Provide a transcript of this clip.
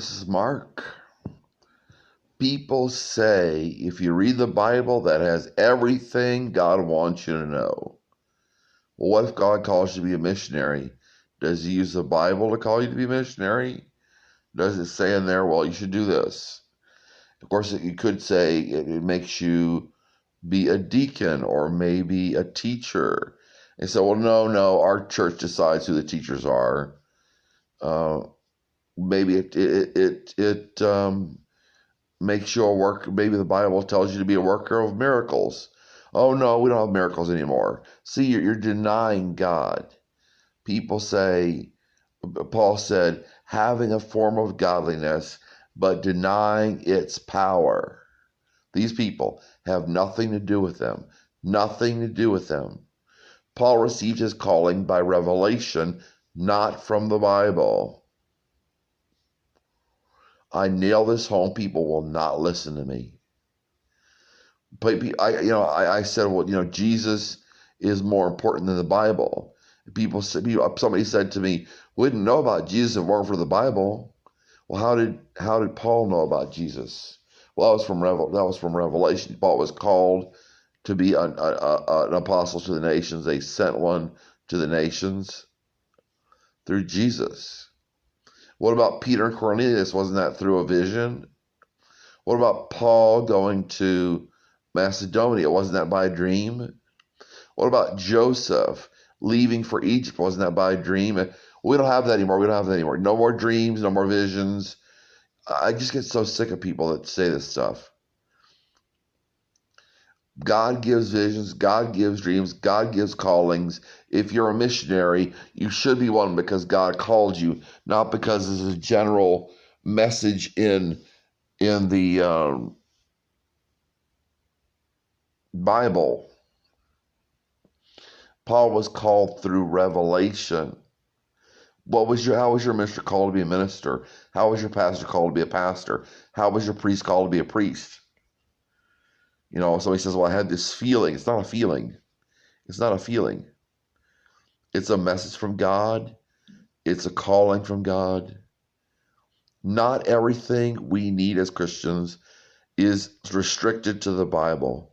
This is Mark. People say if you read the Bible, that has everything God wants you to know. Well, what if God calls you to be a missionary? Does he use the Bible to call you to be a missionary? Does it say in there, well, you should do this? Of course, you could say it makes you be a deacon or maybe a teacher. And so, well, no, our church decides who the teachers are. Maybe it makes you a worker. Maybe the Bible tells you to be a worker of miracles. Oh no, we don't have miracles anymore. See, you're denying God. People say, Paul said, having a form of godliness, but denying its power. These people have nothing to do with them. Nothing to do with them. Paul received his calling by revelation, not from the Bible. I nail this home. People will not listen to me. But I said, well, Jesus is more important than the Bible. Somebody said to me, we didn't know about Jesus if it weren't for the Bible. Well, how did Paul know about Jesus? Well, that was from Revelation. Paul was called to be an apostle to the nations. They sent one to the nations through Jesus. What about Peter and Cornelius? Wasn't that through a vision? What about Paul going to Macedonia? Wasn't that by a dream? What about Joseph leaving for Egypt? Wasn't that by a dream? We don't have that anymore. No more dreams, no more visions. I just get so sick of people that say this stuff. God gives visions, God gives dreams, God gives callings. If you're a missionary, you should be one because God called you, not because there's a general message in the Bible. Paul was called through revelation. How was your minister called to be a minister? How was your pastor called to be a pastor? How was your priest called to be a priest? Somebody says, well, I had this feeling. It's not a feeling. It's not a feeling. It's a message from God. It's a calling from God. Not everything we need as Christians is restricted to the Bible.